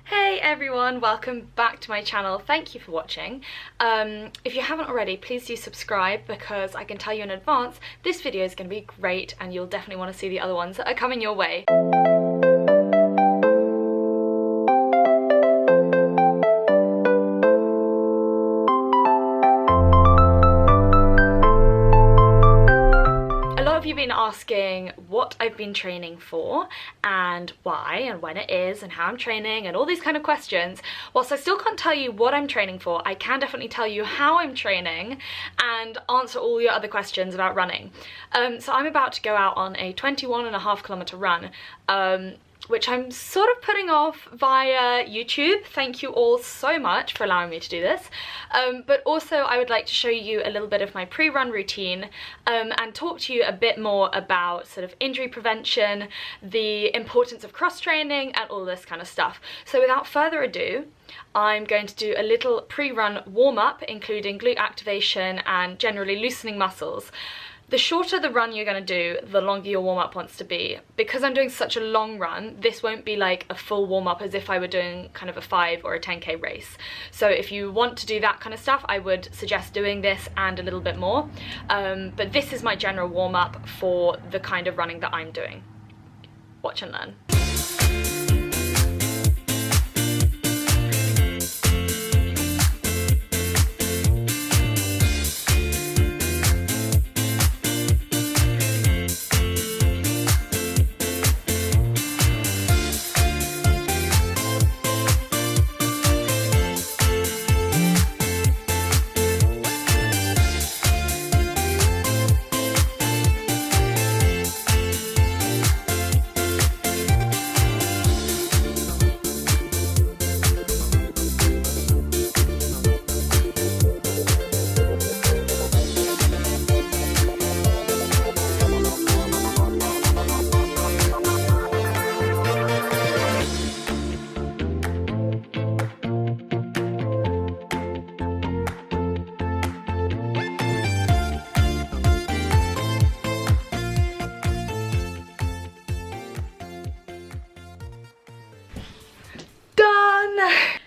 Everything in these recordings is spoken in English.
Hey everyone, welcome back to my channel. Thank you for watching. If you haven't already, please do subscribe because I can tell you in advance this video is going to be great and you'll definitely want to see the other ones that are coming your way. You've been asking what I've been training for and why and when it is and how I'm training and all these kind of questions. Whilst I still can't tell you what I'm training for, I can definitely tell you how I'm training and answer all your other questions about running. So I'm about to go out on a 21.5 kilometer run, which I'm sort of putting off via YouTube. Thank you all so much for allowing me to do this. But also I would like to show you a little bit of my pre-run routine and talk to you a bit more about sort of injury prevention, the importance of cross-training and all this kind of stuff. So without further ado, I'm going to do a little pre-run warm-up, including glute activation and generally loosening muscles. The shorter the run you're going to do, the longer your warm-up wants to be. Because I'm doing such a long run, this won't be like a full warm-up as if I were doing kind of a 5 or a 10k race. So if you want to do that kind of stuff, I would suggest doing this and a little bit more. But this is my general warm-up for the kind of running that I'm doing. Watch and learn.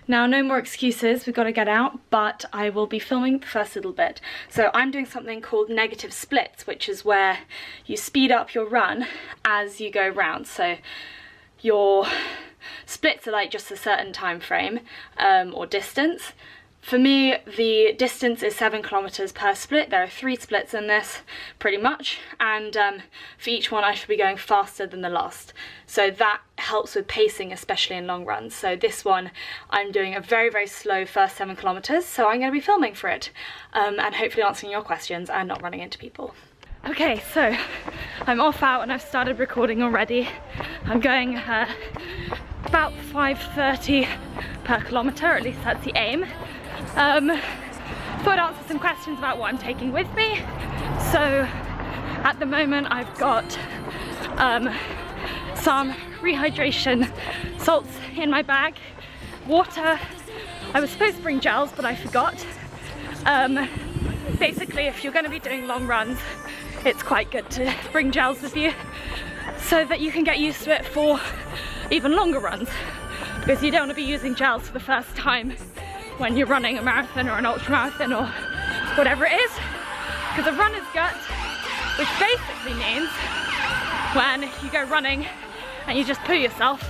Now, no more excuses, we've got to get out, but I will be filming the first little bit. So I'm doing something called negative splits, which is where you speed up your run as you go round. So your splits are like just a certain time frame or distance. For me, the distance is 7 kilometers per split. There are 3 splits in this, pretty much, and for each one I should be going faster than the last. So that helps with pacing, especially in long runs. So this one, I'm doing a very, very slow first 7 kilometers, so I'm going to be filming for it, and hopefully answering your questions and not running into people. Okay, so I'm off out and I've started recording already. I'm going about 5:30 per kilometer, at least that's the aim. Thought I'd answer some questions about what I'm taking with me. So at the moment I've got some rehydration salts in my bag, water. I was supposed to bring gels but I forgot. Basically, if you're going to be doing long runs, it's quite good to bring gels with you so that you can get used to it for even longer runs, because you don't want to be using gels for the first time when you're running a marathon or an ultramarathon or whatever it is, because a runner's gut, which basically means when you go running and you just poo yourself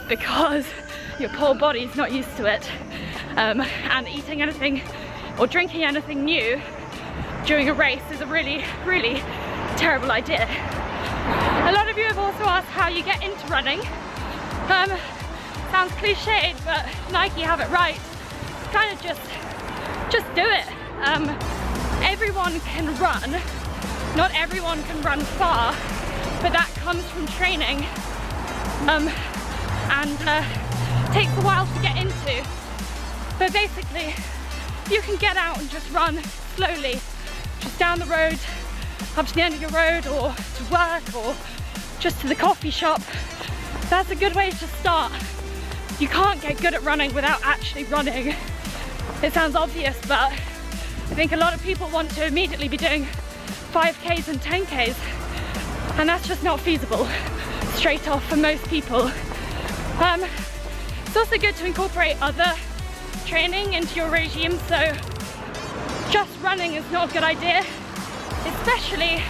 because your poor body's not used to it, and eating anything or drinking anything new during a race is a really, really terrible idea. A lot of you have also asked how you get into running. Sounds cliched, but Nike have it right. Kind of just do it. Everyone can run. Not everyone can run far, but that comes from training, and takes a while to get into. But basically, you can get out and just run slowly, just down the road, up to the end of your road, or to work, or just to the coffee shop. That's a good way to start. You can't get good at running without actually running. It sounds obvious, but I think a lot of people want to immediately be doing 5Ks and 10Ks, and that's just not feasible straight off for most people. It's also good to incorporate other training into your regime, so just running is not a good idea, especially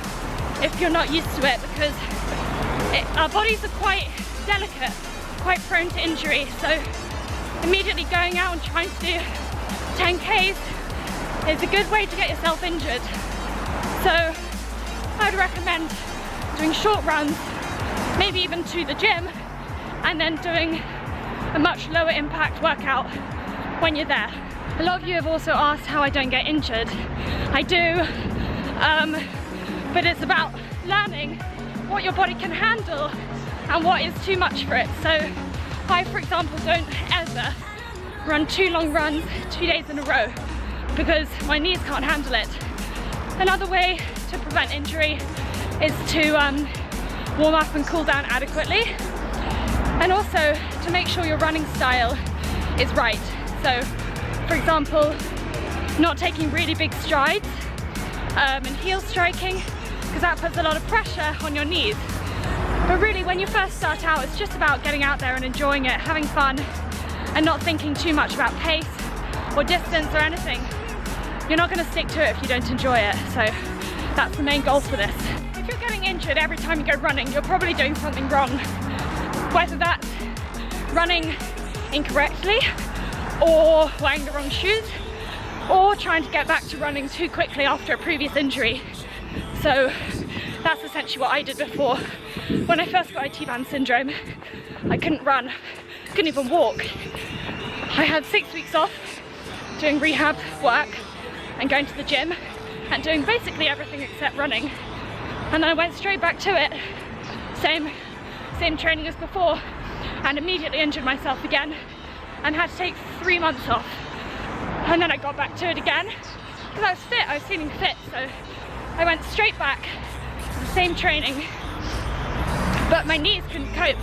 if you're not used to it, because our bodies are quite delicate, quite prone to injury, so immediately going out and trying to do 10Ks is a good way to get yourself injured. So I'd recommend doing short runs, maybe even to the gym, and then doing a much lower impact workout when you're there. A lot of you have also asked how I don't get injured. I do, but it's about learning what your body can handle and what is too much for it. So I, for example, don't ever run 2 long runs 2 days in a row because my knees can't handle it. Another way to prevent injury is to warm up and cool down adequately, and also to make sure your running style is right. So, for example, not taking really big strides and heel striking, because that puts a lot of pressure on your knees. But really, when you first start out, it's just about getting out there and enjoying it, having fun, and not thinking too much about pace or distance or anything. You're not going to stick to it if you don't enjoy it, so that's the main goal for this. If you're getting injured every time you go running, you're probably doing something wrong, whether that's running incorrectly, or wearing the wrong shoes, or trying to get back to running too quickly after a previous injury. So that's essentially what I did before. When I first got IT band syndrome, I couldn't run, couldn't even walk. I had 6 weeks off doing rehab work and going to the gym and doing basically everything except running. And then I went straight back to it, same training as before, and immediately injured myself again and had to take 3 months off. And then I got back to it again because I was fit, I was feeling fit, so I went straight back to the same training, but my knees couldn't cope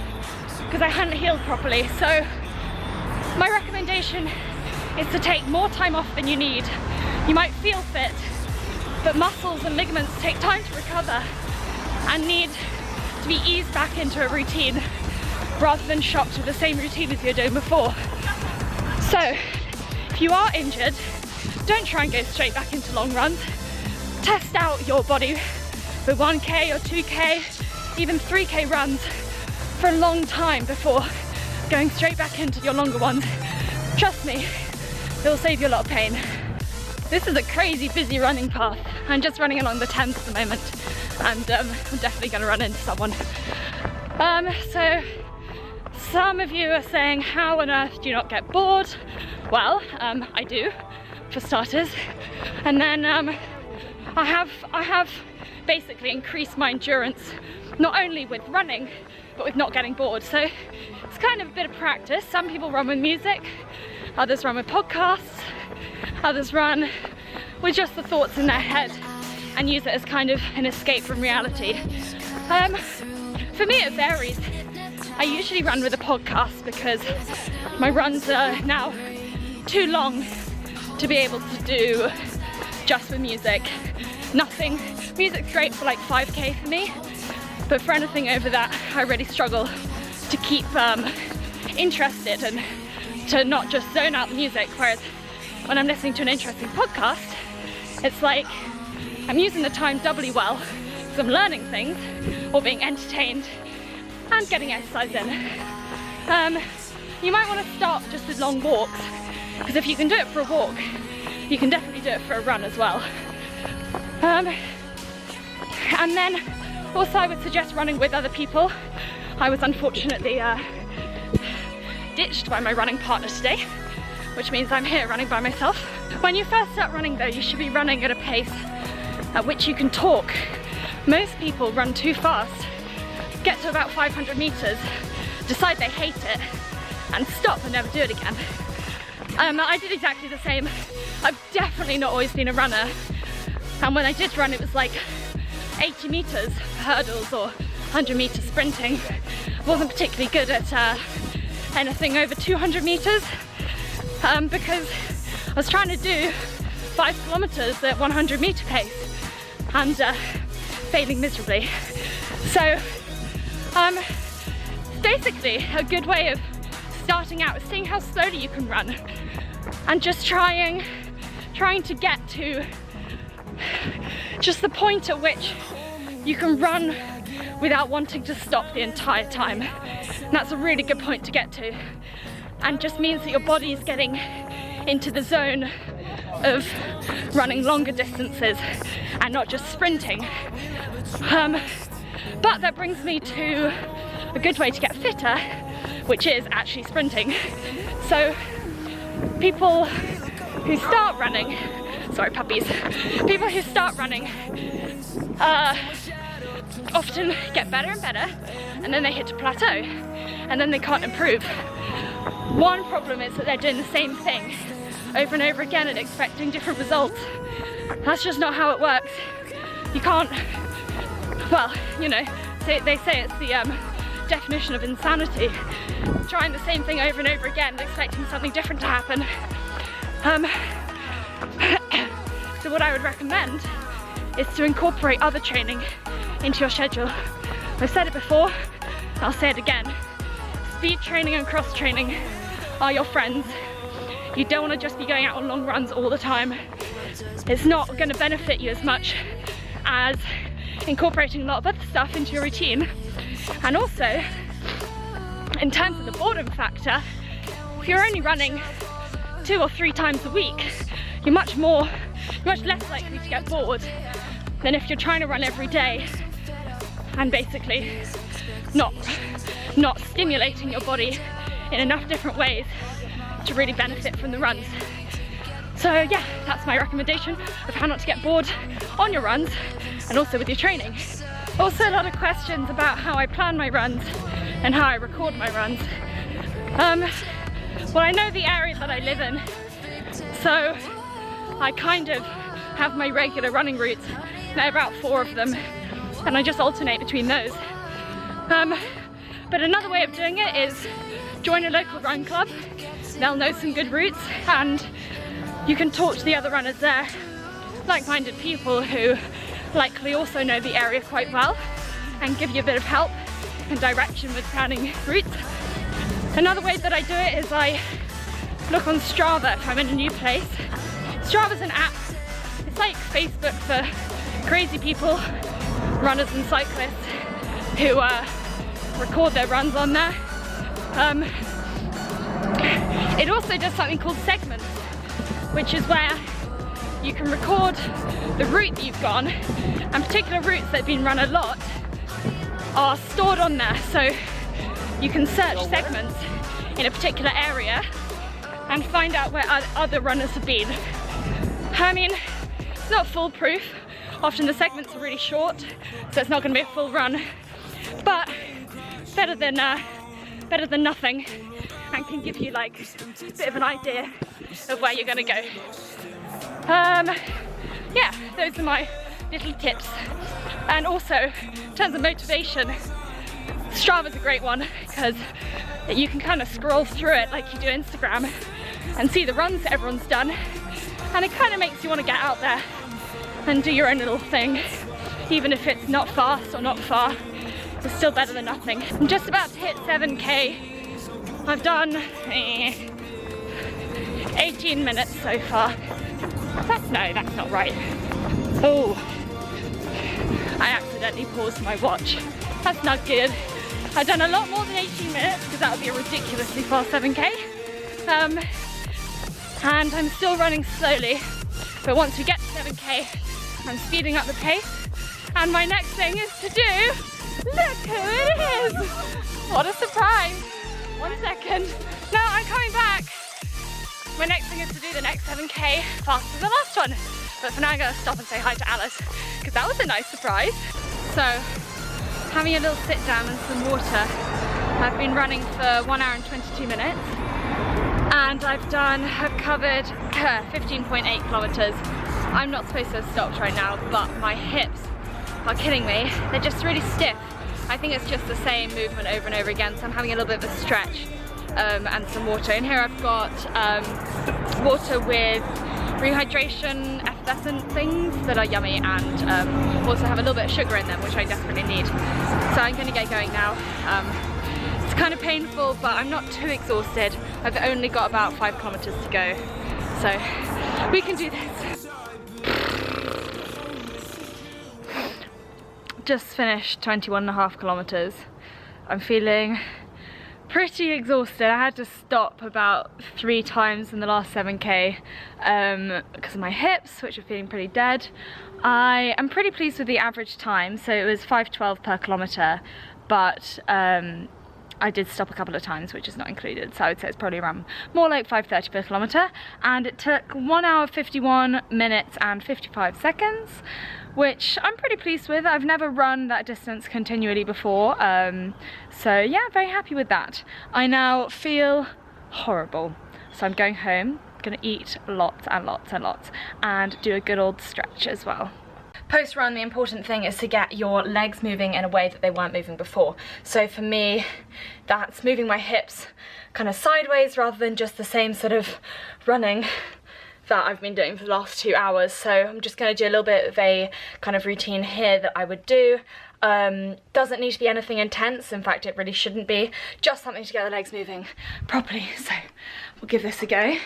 because I hadn't healed properly. So my recommendation is to take more time off than you need. You might feel fit, but muscles and ligaments take time to recover and need to be eased back into a routine rather than shocked with the same routine as you're doing before. So if you are injured, don't try and go straight back into long runs. Test out your body with 1K or 2K, even 3K runs for a long time before going straight back into your longer ones. Trust me, it'll save you a lot of pain. This is a crazy busy running path. I'm just running along the Thames at the moment, and I'm definitely going to run into someone. So some of you are saying, how on earth do you not get bored? Well, I do, for starters. And then I have basically increased my endurance, not only with running, but with not getting bored. So it's kind of a bit of practice. Some people run with music, others run with podcasts, others run with just the thoughts in their head and use it as kind of an escape from reality. For me, it varies. I usually run with a podcast because my runs are now too long to be able to do just with music. Music's great for like 5K for me, but for anything over that, I really struggle to keep interested and to not just zone out the music, whereas when I'm listening to an interesting podcast, it's like I'm using the time doubly well because I'm learning things or being entertained and getting exercise in. You might want to start just with long walks, because if you can do it for a walk, you can definitely do it for a run as well. And then also I would suggest running with other people. I was unfortunately ditched by my running partner today, which means I'm here running by myself. When you first start running though, you should be running at a pace at which you can talk. Most people run too fast, get to about 500 meters, decide they hate it, and stop and never do it again. I did exactly the same. I've definitely not always been a runner, and when I did run it was like 80 meters hurdles or 100 meters sprinting. I wasn't particularly good at anything over 200 meters because I was trying to do 5 kilometers at 100 meter pace and failing miserably. So basically a good way of starting out, seeing how slowly you can run, and just trying to get to just the point at which you can run without wanting to stop the entire time. And that's a really good point to get to, and just means that your body is getting into the zone of running longer distances and not just sprinting. But that brings me to a good way to get fitter, which is actually sprinting. So people who start running, sorry puppies, people who start running often get better and better, and then they hit a plateau, and then they can't improve. One problem is that they're doing the same thing over and over again and expecting different results. That's just not how it works. You can't, well, you know, they say it's the definition of insanity. Trying the same thing over and over again and expecting something different to happen. So what I would recommend is to incorporate other training into your schedule. I've said it before, I'll say it again. Speed training and cross training are your friends. You don't want to just be going out on long runs all the time. It's not going to benefit you as much as incorporating a lot of other stuff into your routine. And also, in terms of the boredom factor, if you're only running 2 or 3 times a week, you're much less likely to get bored than if you're trying to run every day and basically not stimulating your body in enough different ways to really benefit from the runs. So yeah, that's my recommendation of how not to get bored on your runs and also with your training. Also a lot of questions about how I plan my runs and how I record my runs. Well, I know the area that I live in, so I kind of have my regular running routes. There are about 4 of them, and I just alternate between those. But another way of doing it is join a local run club. They'll know some good routes, and you can talk to the other runners there, like-minded people who likely also know the area quite well and give you a bit of help and direction with planning routes. Another way that I do it is I look on Strava if I'm in a new place. Strava's an app. It's like Facebook for crazy people, runners and cyclists who record their runs on there. It also does something called segments, which is where you can record the route that you've gone, and particular routes that have been run a lot are stored on there, so you can search segments in a particular area and find out where other runners have been. I mean, it's not foolproof. Often the segments are really short, so it's not going to be a full run, but better than nothing, and can give you like a bit of an idea of where you're going to go. Yeah, those are my little tips. And also, in terms of motivation, Strava's a great one because you can kind of scroll through it like you do Instagram and see the runs that everyone's done, and it kind of makes you want to get out there and do your own little thing, even if it's not fast or not far. It's still better than nothing. I'm just about to hit 7k. I've done 18 minutes so far. No, that's not right. Oh, I accidentally paused my watch. That's not good. I've done a lot more than 18 minutes because that would be a ridiculously fast 7k. And I'm still running slowly, but once we get to 7k, I'm speeding up the pace. And my next thing is to do, look who it is! What a surprise! 1 second. No, I'm coming back. My next thing is to do the next 7k faster than the last one. But for now I'm going to stop and say hi to Alice, because that was a nice surprise. So, having a little sit down and some water. I've been running for 1 hour and 22 minutes. And I've covered 15.8 kilometers. I'm not supposed to have stopped right now, but my hips are killing me. They're just really stiff. I think it's just the same movement over and over again, so I'm having a little bit of a stretch and some water. In here I've got water with rehydration effervescent things that are yummy, and also have a little bit of sugar in them, which I desperately need. So I'm going to get going now. It's kind of painful, but I'm not too exhausted. I've only got about 5 kilometers to go, so we can do this. Just finished 21.5 kilometers. I'm feeling pretty exhausted. I had to stop about 3 times in the last 7k because of my hips, which are feeling pretty dead. I am pretty pleased with the average time, so it was 5:12 per kilometer, but I did stop a couple of times, which is not included, so I would say it's probably around more like 5:30 per kilometer, and it took 1 hour 51 minutes and 55 seconds, which I'm pretty pleased with. I've never run that distance continually before, so yeah, very happy with that. I now feel horrible, so I'm going home, gonna eat lots and lots and lots, and do a good old stretch as well. Post-run, the important thing is to get your legs moving in a way that they weren't moving before. So for me, that's moving my hips kind of sideways rather than just the same sort of running that I've been doing for the last 2 hours. So I'm just going to do a little bit of a kind of routine here that I would do. Doesn't need to be anything intense, in fact it really shouldn't be, just something to get the legs moving properly. So we'll give this a go.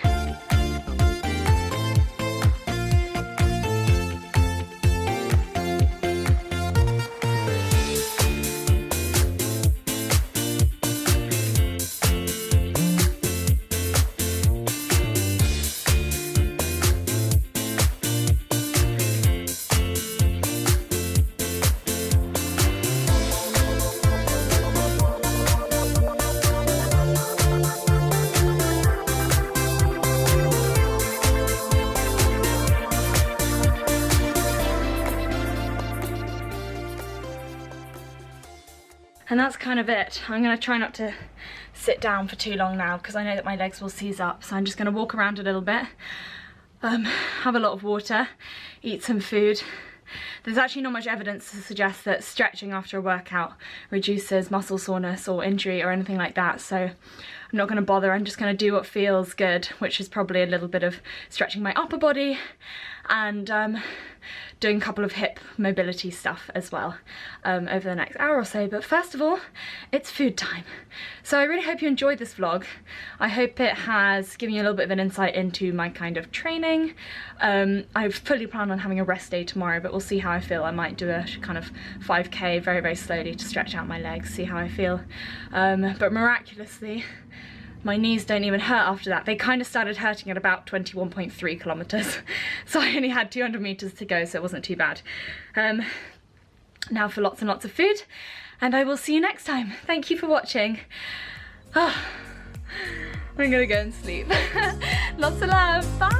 And that's kind of it. I'm gonna try not to sit down for too long now because I know that my legs will seize up. So I'm just gonna walk around a little bit, have a lot of water, eat some food. There's actually not much evidence to suggest that stretching after a workout reduces muscle soreness or injury or anything like that. So I'm not gonna bother. I'm just gonna do what feels good, which is probably a little bit of stretching my upper body and doing a couple of hip mobility stuff as well over the next hour or so. But first of all, it's food time. So I really hope you enjoyed this vlog. I hope it has given you a little bit of an insight into my kind of training. I fully plan on having a rest day tomorrow, but we'll see how I feel. I might do a kind of 5k very, very slowly to stretch out my legs, see how I feel. But miraculously, my knees don't even hurt after that. They kind of started hurting at about 21.3 kilometers. So I only had 200 meters to go, so it wasn't too bad. Now for lots and lots of food, and I will see you next time. Thank you for watching. Oh, I'm gonna go and sleep. Lots of love, bye.